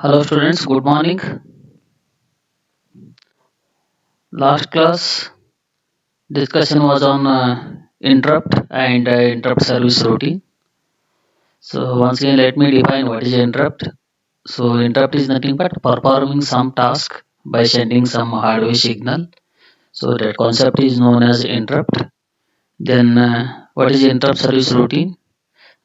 Hello students, good morning. Last class discussion was on interrupt and interrupt service routine. So once again let me define what is interrupt. So interrupt is nothing but performing some task by sending some hardware signal. So that concept is known as interrupt. Then what is interrupt service routine?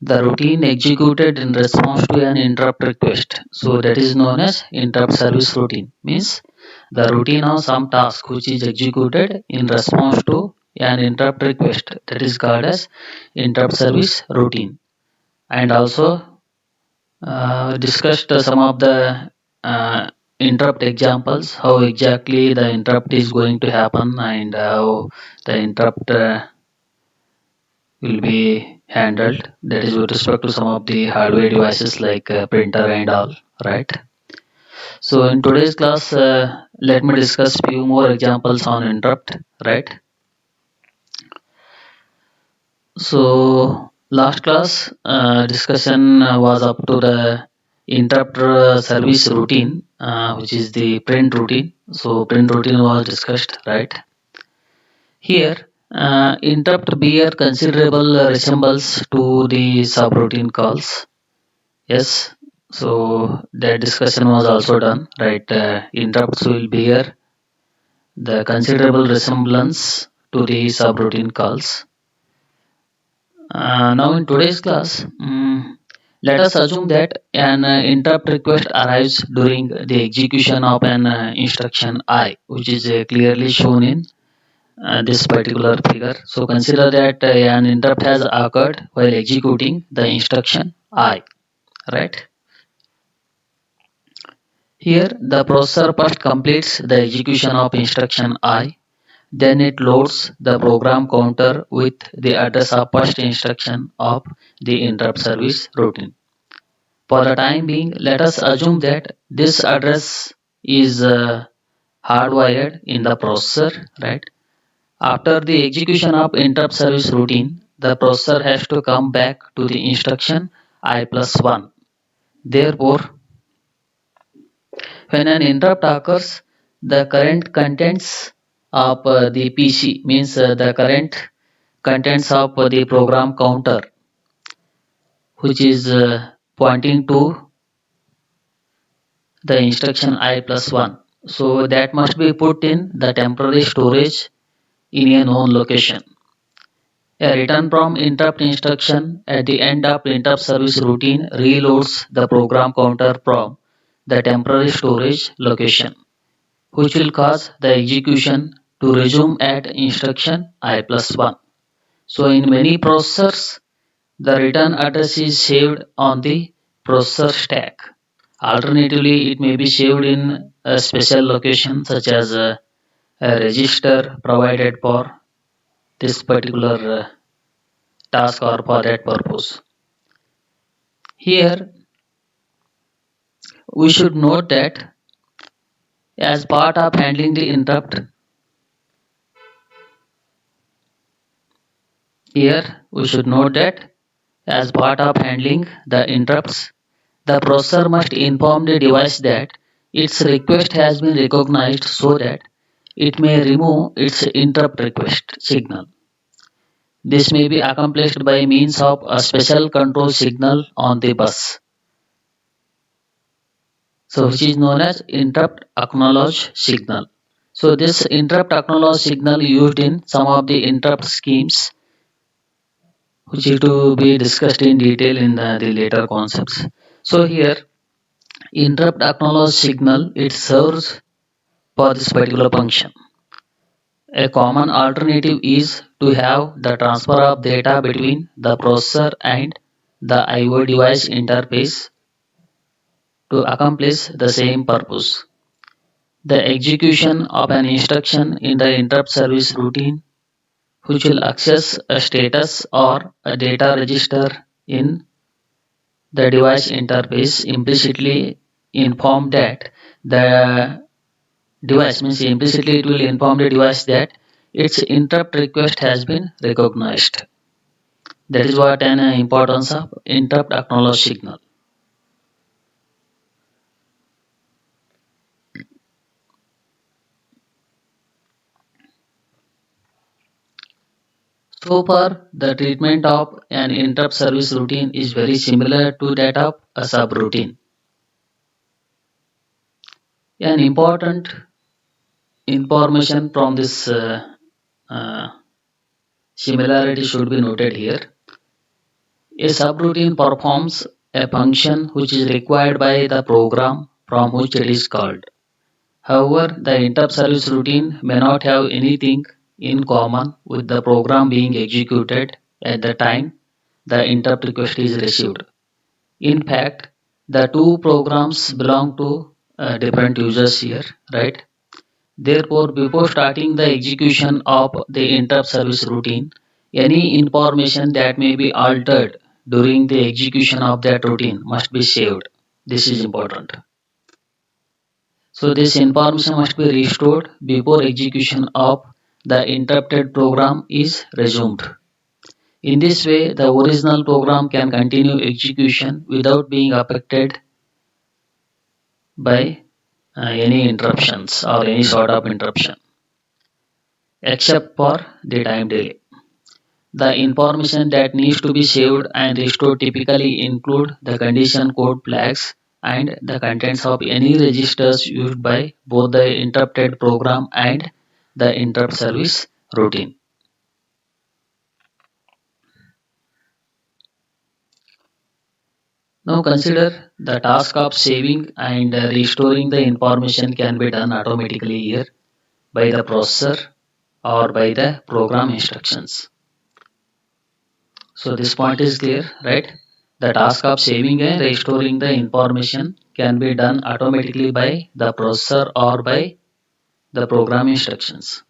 The routine executed in response to an interrupt request. So that is known as interrupt service routine. Means the routine of some task which is executed in response to an interrupt request. That is called as interrupt service routine. And also discussed some of the interrupt examples, how exactly the interrupt is going to happen and how the interrupt will be handled. That is with respect to some of the hardware devices like printer and all, right? So in today's class, let me discuss few more examples on interrupt, right? So last class discussion was up to the interrupt service routine, which is the print routine. So print routine was discussed, right? Here, interrupt bear considerable resembles to the subroutine calls. Yes, so that discussion was also done, right? Interrupts will bear the considerable resemblance to the subroutine calls. Now, in today's class, let us assume that an interrupt request arrives during the execution of an instruction I, which is clearly shown in this particular figure. So, consider that an interrupt has occurred while executing the instruction I, right? Here, the processor first completes the execution of instruction I, then it loads the program counter with the address of first instruction of the interrupt service routine. For the time being, let us assume that this address is hardwired in the processor, right? After the execution of interrupt service routine, the processor has to come back to the instruction I plus 1. Therefore, when an interrupt occurs, the current contents of the PC means the current contents of the program counter, which is pointing to the instruction I plus 1. So that must be put in the temporary storage in a known location. A return from interrupt instruction at the end of interrupt service routine reloads the program counter from the temporary storage location, which will cause the execution to resume at instruction I plus 1. So in many processors, the return address is saved on the processor stack. Alternatively, it may be saved in a special location such as a register provided for this particular task or for that purpose. Here, we should note that as part of handling the interrupt, here we should note that as part of handling the interrupts, the processor must inform the device that its request has been recognized so that it may remove its interrupt request signal. This may be accomplished by means of a special control signal on the bus, so which is known as interrupt acknowledge signal. So this interrupt acknowledge signal used in some of the interrupt schemes, which is to be discussed in detail in the later concepts. So here interrupt acknowledge signal it serves for this particular function. A common alternative is to have the transfer of data between the processor and the I/O device interface to accomplish the same purpose. The execution of an instruction in the interrupt service routine, which will access a status or a data register in the device interface, implicitly inform that the device means implicitly it will inform the device that its interrupt request has been recognized. That is what an importance of interrupt acknowledge signal. So far, the treatment of an interrupt service routine is very similar to that of a subroutine. An important information from this uh, similarity should be noted here. A subroutine performs a function which is required by the program from which it is called. However, the interrupt service routine may not have anything in common with the program being executed at the time the interrupt request is received. In fact, the two programs belong to different users here, right? Therefore, before starting the execution of the interrupt service routine, any information that may be altered during the execution of that routine must be saved. This is important. So, this information must be restored before execution of the interrupted program is resumed. In this way, the original program can continue execution without being affected by any interruptions or any sort of interruption, except for the time delay. The information that needs to be saved and restored typically include the condition code flags and the contents of any registers used by both the interrupted program and the interrupt service routine. Now consider the task of saving and restoring the information can be done automatically here by the processor or by the program instructions. So this point is clear, right? The task of saving and restoring the information can be done automatically by the processor or by the program instructions.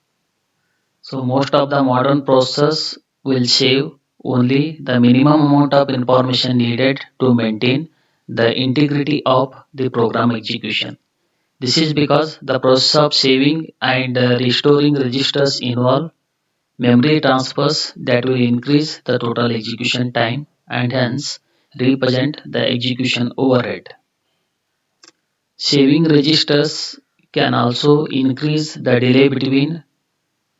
So most of the modern processors will save only the minimum amount of information needed to maintain the integrity of the program execution. This is because the process of saving and restoring registers involve memory transfers that will increase the total execution time and hence represent the execution overhead. Saving registers can also increase the delay between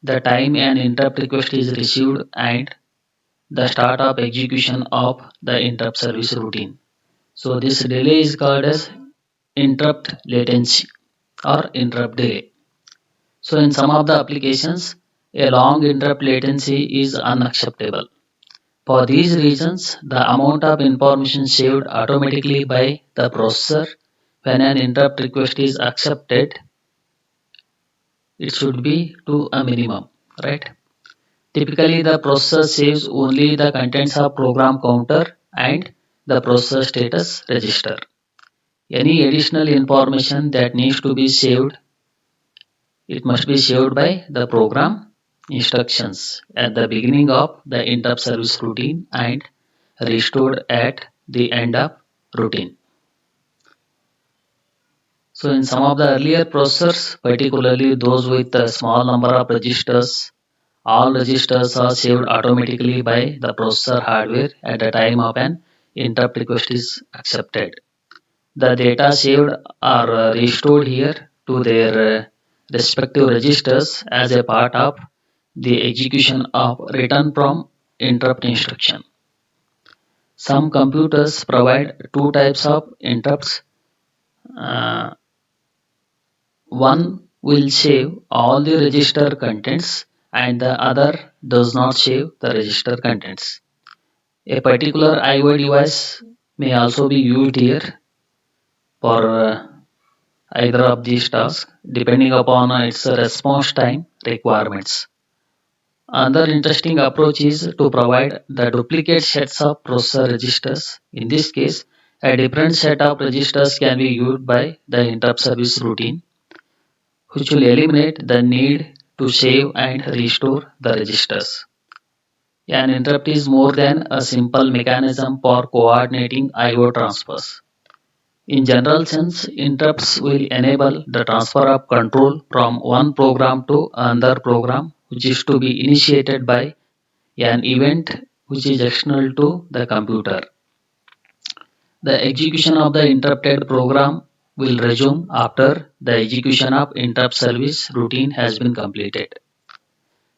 the time an interrupt request is received and the start of execution of the interrupt service routine. So this delay is called as interrupt latency or interrupt delay. So in some of the applications, a long interrupt latency is unacceptable. For these reasons, the amount of information saved automatically by the processor when an interrupt request is accepted, it should be to a minimum, right? Typically, the processor saves only the contents of program counter and the processor status register. Any additional information that needs to be saved, it must be saved by the program instructions at the beginning of the interrupt service routine and restored at the end of routine. So in some of the earlier processors, particularly those with a small number of registers, all registers are saved automatically by the processor hardware at the time of an interrupt request is accepted. The data saved are restored here to their respective registers as a part of the execution of return from interrupt instruction. Some computers provide two types of interrupts. Uh, One will save all the register contents and the other does not save the register contents. A particular IO device may also be used here for either of these tasks depending upon its response time requirements. Another interesting approach is to provide the duplicate sets of processor registers. In this case, a different set of registers can be used by the interrupt service routine, which will eliminate the need to save and restore the registers. An interrupt is more than a simple mechanism for coordinating IO transfers. In general sense, interrupts will enable the transfer of control from one program to another program, which is to be initiated by an event which is external to the computer. The execution of the interrupted program will resume after the execution of interrupt service routine has been completed.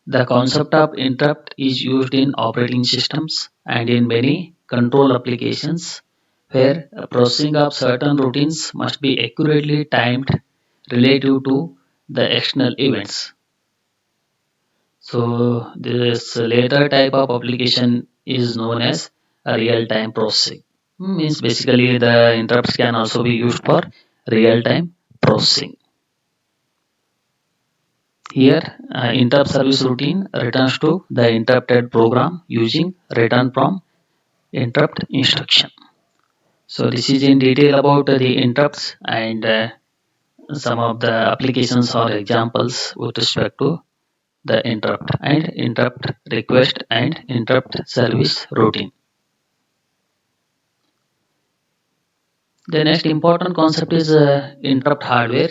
The concept of interrupt is used in operating systems and in many control applications where processing of certain routines must be accurately timed relative to the external events. So this later type of application is known as a real-time processing. Means basically the interrupts can also be used for real-time processing. Here, interrupt service routine returns to the interrupted program using return from interrupt instruction. So this is in detail about the interrupts and some of the applications or examples with respect to the interrupt and interrupt request and interrupt service routine. The next important concept is interrupt hardware.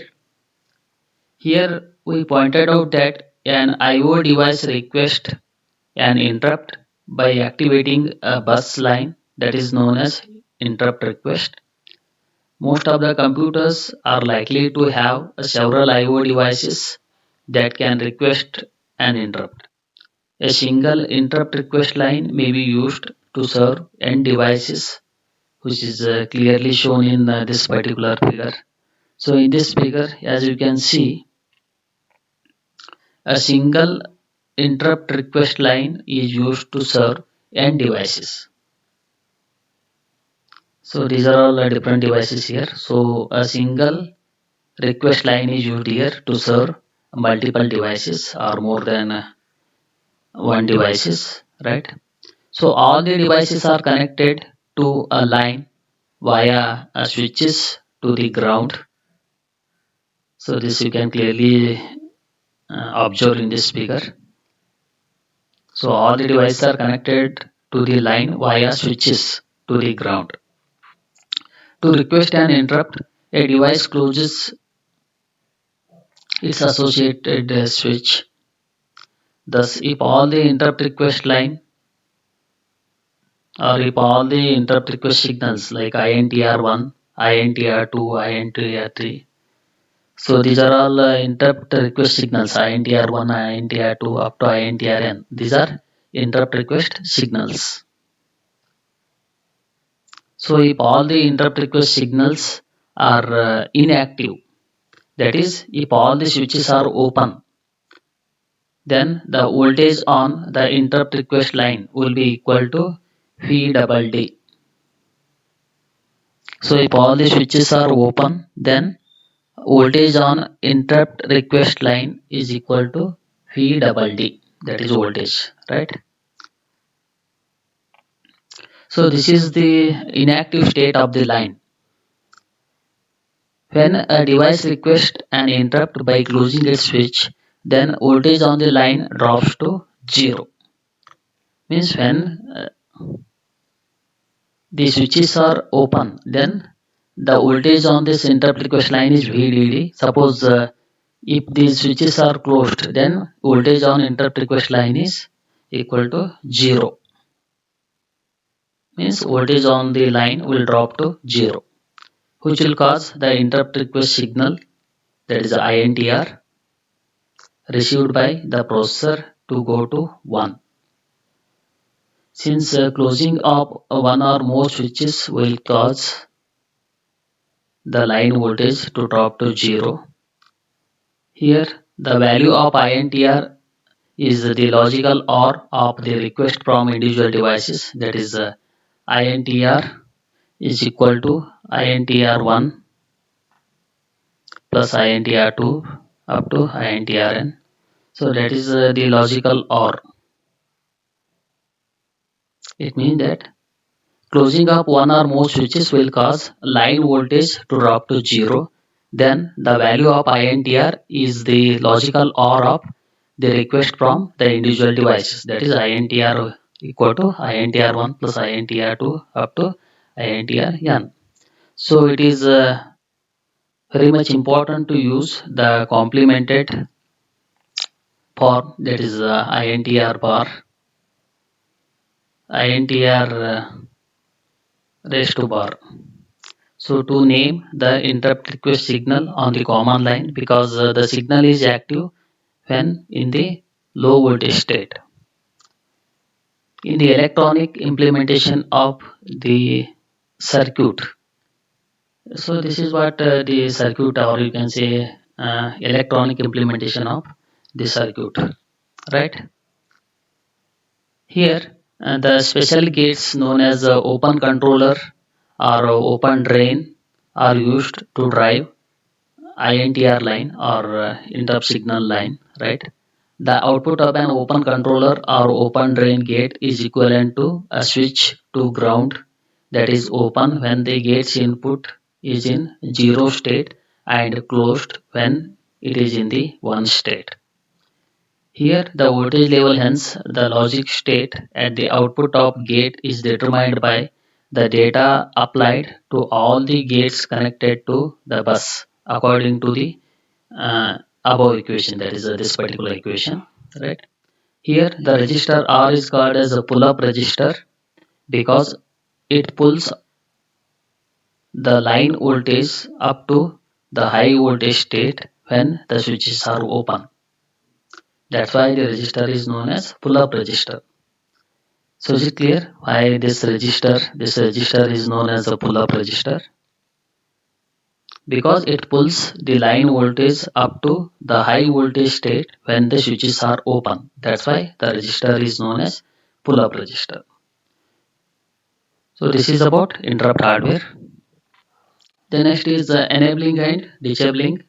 Here we pointed out that an I/O device requests an interrupt by activating a bus line that is known as interrupt request. Most of the computers are likely to have several I/O devices that can request an interrupt. A single interrupt request line may be used to serve end devices, which is clearly shown in this particular figure. So in this figure, as you can see, a single interrupt request line is used to serve end devices. So these are all different devices here. So a single request line is used here to serve multiple devices or more than one devices, right? So all the devices are connected to a line via switches to the ground. So this you can clearly observe in this figure. So all the devices are connected to the line via switches to the ground. To request an interrupt, a device closes its associated switch. Thus, if all the interrupt request line or if all the interrupt request signals like INTR1, INTR2, INTR3. So these are all interrupt request signals INTR1, INTR2 up to INTRN. These are interrupt request signals. So if all the interrupt request signals are inactive, that is if all the switches are open, then the voltage on the interrupt request line will be equal to V double D. So if all the switches are open, then voltage on interrupt request line is equal to V double D. That is voltage, right? So this is the inactive state of the line. When a device requests an interrupt by closing its switch, then voltage on the line drops to 0. Means when the switches are open, then the voltage on this interrupt request line is VDD. Suppose if these switches are closed, then voltage on interrupt request line is equal to 0. Means voltage on the line will drop to 0, which will cause the interrupt request signal, that is INTR, received by the processor to go to 1. Since closing of one or more switches will cause the line voltage to drop to 0, here the value of INTR is the logical OR of the request from individual devices, that is INTR is equal to INTR1 plus INTR2 up to INTRN. So that is the logical OR. It means that closing of one or more switches will cause line voltage to drop to 0. Then the value of INTR is the logical OR of the request from the individual devices. That is INTR equal to INTR1 plus INTR2 up to INTRN. So it is very much important to use the complemented form, that is INTR bar, INTR raised to bar. So to name the interrupt request signal on the command line, because the signal is active when in the low voltage state. In the electronic implementation of the circuit, so this is what the circuit, or you can say electronic implementation of the circuit, right? Here, the special gates known as open controller or open drain are used to drive INTR line or interrupt signal line, right? The output of an open controller or open drain gate is equivalent to a switch to ground that is open when the gate's input is in zero state and closed when it is in the one state. Here the voltage level, hence the logic state at the output of gate is determined by the data applied to all the gates connected to the bus according to the above equation, that is this particular equation, right? Here the register R is called as a pull-up register because it pulls the line voltage up to the high voltage state when the switches are open. That's why the register is known as pull-up register. So is it clear why this register is known as a pull-up register? Because it pulls the line voltage up to the high voltage state when the switches are open. That's why the register is known as pull-up register. So this is about interrupt hardware. The next is enabling and disabling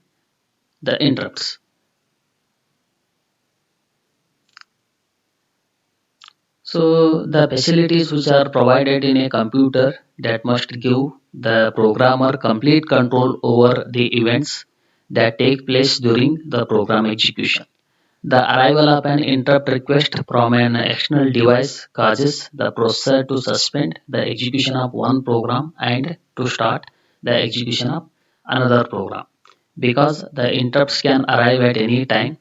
the interrupts. So the facilities which are provided in a computer that must give the programmer complete control over the events that take place during the program execution. The arrival of an interrupt request from an external device causes the processor to suspend the execution of one program and to start the execution of another program. Because the interrupts can arrive at any time,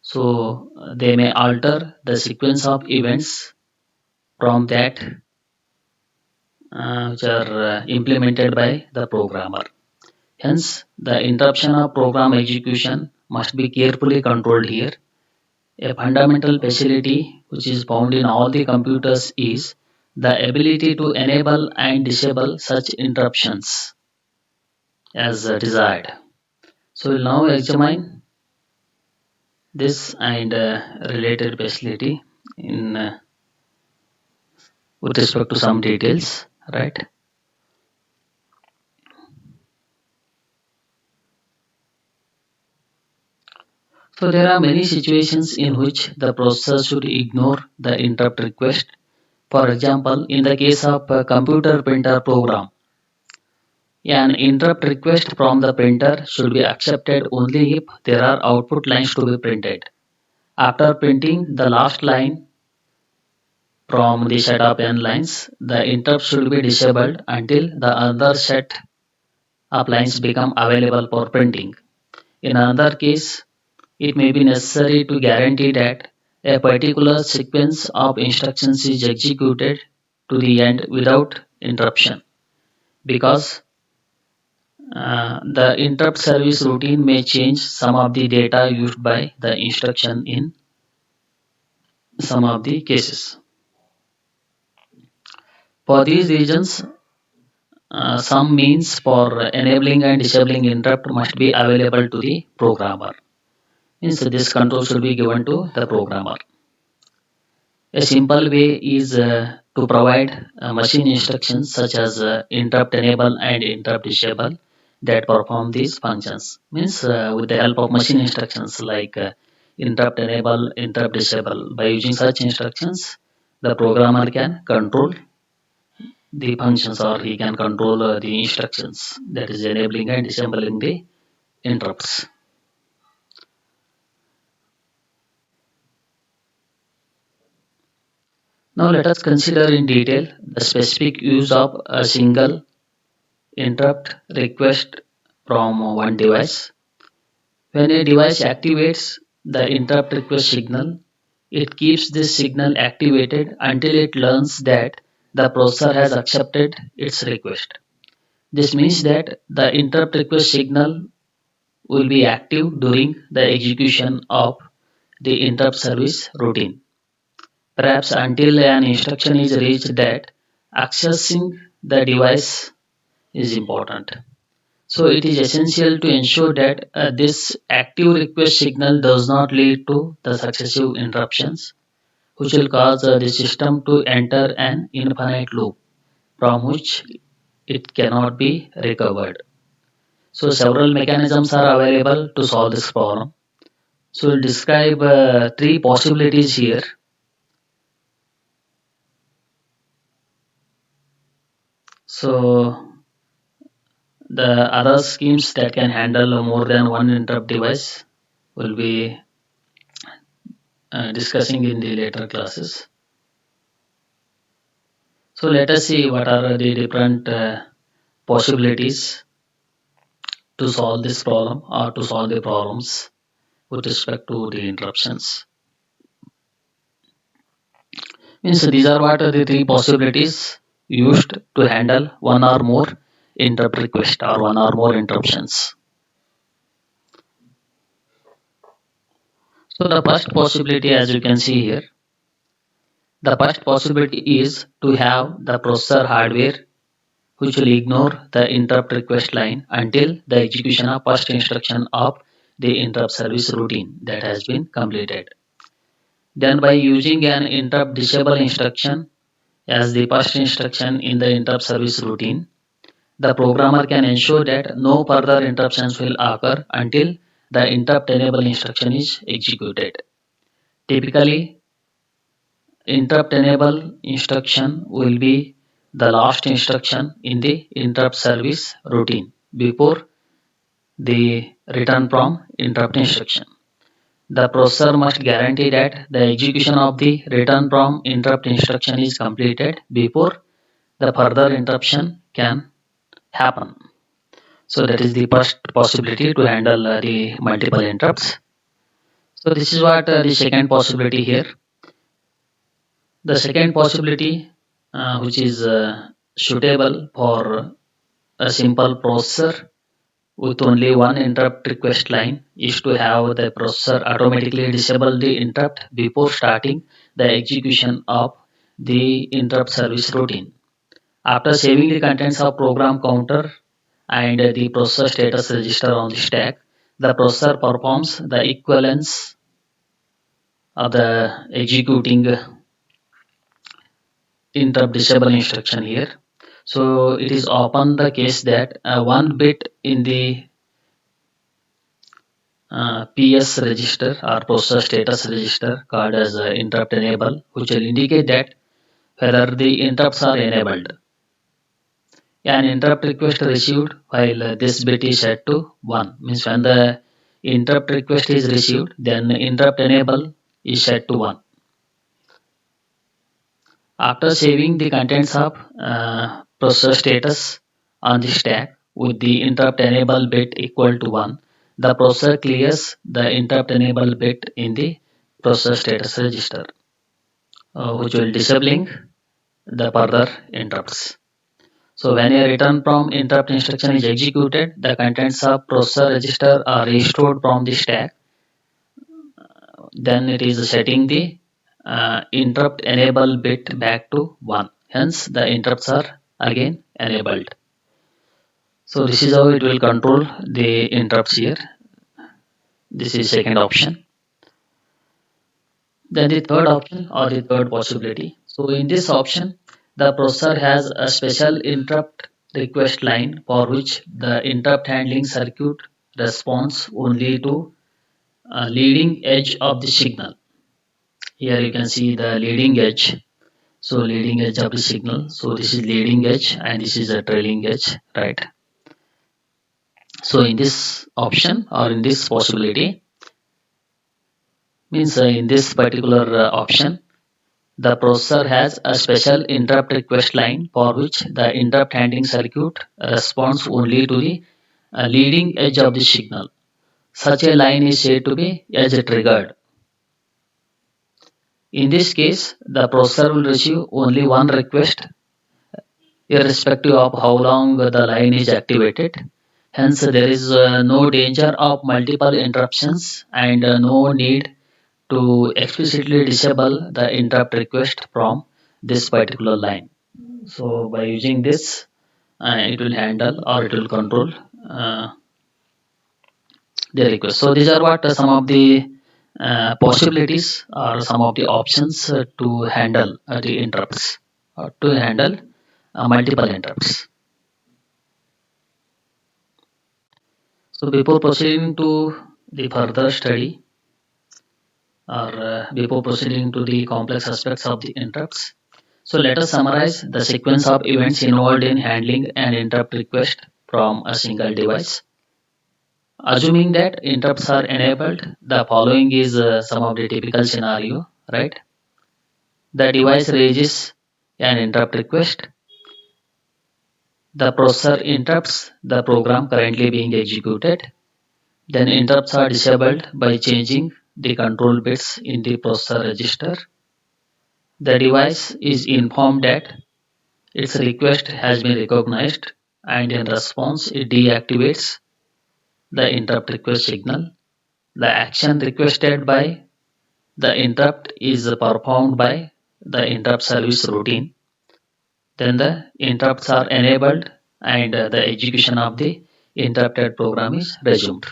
so they may alter the sequence of events from that which are implemented by the programmer. Hence, the interruption of program execution must be carefully controlled here. A fundamental facility which is found in all the computers is the ability to enable and disable such interruptions as desired. So we'll now examine this and related facility in with respect to some details, right? So there are many situations in which the processor should ignore the interrupt request. For example, in the case of a computer printer program, an interrupt request from the printer should be accepted only if there are output lines to be printed. After printing the last line from the set of n lines, the interrupt should be disabled until the other set of lines become available for printing. In another case, it may be necessary to guarantee that a particular sequence of instructions is executed to the end without interruption because the interrupt service routine may change some of the data used by the instruction in some of the cases. For these reasons, some means for enabling and disabling interrupt must be available to the programmer. Means this control should be given to the programmer. A simple way is to provide machine instructions such as interrupt enable and interrupt disable that perform these functions. Means with the help of machine instructions like interrupt enable, interrupt disable. By using such instructions, the programmer can control the functions or he can control the instructions that is enabling and disabling the interrupts. Now let us consider in detail the specific use of a single interrupt request from one device. When a device activates the interrupt request signal, it keeps this signal activated until it learns that the processor has accepted its request. This means that the interrupt request signal will be active during the execution of the interrupt service routine. Perhaps until an instruction is reached that accessing the device is important. So it is essential to ensure that this active request signal does not lead to the successive interruptions, which will cause the system to enter an infinite loop from which it cannot be recovered. So several mechanisms are available to solve this problem. So we'll describe three possibilities here. So the other schemes that can handle more than one interrupt device will be discussing in the later classes. So let us see what are the different possibilities to solve this problem or to solve the problems with respect to the interruptions. Means these are what are the three possibilities used to handle one or more interrupt request or one or more interruptions. So the first possibility, as you can see here, the first possibility is to have the processor hardware which will ignore the interrupt request line until the execution of first instruction of the interrupt service routine that has been completed. Then by using an interrupt disable instruction as the first instruction in the interrupt service routine, the programmer can ensure that no further interruptions will occur until the interrupt enable instruction is executed. Typically, interrupt enable instruction will be the last instruction in the interrupt service routine before the return from interrupt instruction. The processor must guarantee that the execution of the return from interrupt instruction is completed before the further interruption can happen. So that is the first possibility to handle the multiple interrupts. So this is what the second possibility here. The second possibility, which is suitable for a simple processor with only one interrupt request line, is to have the processor automatically disable the interrupt before starting the execution of the interrupt service routine. After saving the contents of program counter and the processor status register on the stack, the processor performs the equivalence of the executing interrupt disable instruction here. So it is often the case that one bit in the PS register or processor status register called as interrupt enable, which will indicate that whether the interrupts are enabled. An interrupt request received while this bit is set to 1 means when the interrupt request is received, then interrupt enable is set to 1. After saving the contents of processor status on the stack with the interrupt enable bit equal to 1, the processor clears the interrupt enable bit in the processor status register, which will disabling the further interrupts. So when a return from interrupt instruction is executed, the contents of processor register are restored from the stack. Then it is setting the interrupt enable bit back to 1. Hence the interrupts are again enabled. So this is how it will control the interrupts here. This is second option. Then the third option or the third possibility. So in this option, the processor has a special interrupt request line for which the interrupt handling circuit responds only to a leading edge of the signal. Here you can see the leading edge. So leading edge of the signal. So this is leading edge and this is a trailing edge, right? So in this option or in this possibility, means in this particular option, the processor has a special interrupt request line for which the interrupt handling circuit responds only to the leading edge of the signal. Such a line is said to be edge triggered. In this case, the processor will receive only one request irrespective of how long the line is activated. Hence, there is no danger of multiple interruptions and no need to explicitly disable the interrupt request from this particular line. So by using this, it will handle or it will control uh, the request. So these are what some of the possibilities or some of the options to handle the interrupts or to handle multiple interrupts. So before proceeding to the further study or before proceeding to the complex aspects of the interrupts, so let us summarize the sequence of events involved in handling an interrupt request from a single device. Assuming that interrupts are enabled, the following is some of the typical scenario, right? The device raises an interrupt request. The processor interrupts the program currently being executed. Then interrupts are disabled by changing the control bits in the processor register. The device is informed that its request has been recognized and in response it deactivates the interrupt request signal. The action requested by the interrupt is performed by the interrupt service routine. Then the interrupts are enabled and the execution of the interrupted program is resumed.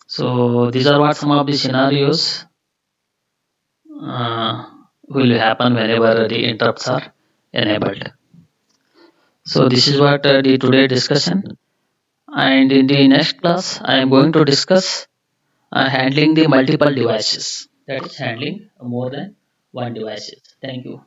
So these are what some of the scenarios uh, will happen whenever the interrupts are enabled. So this is what the today discussion. And in the next class, I am going to discuss handling the multiple devices. That is handling more than one devices. Thank you.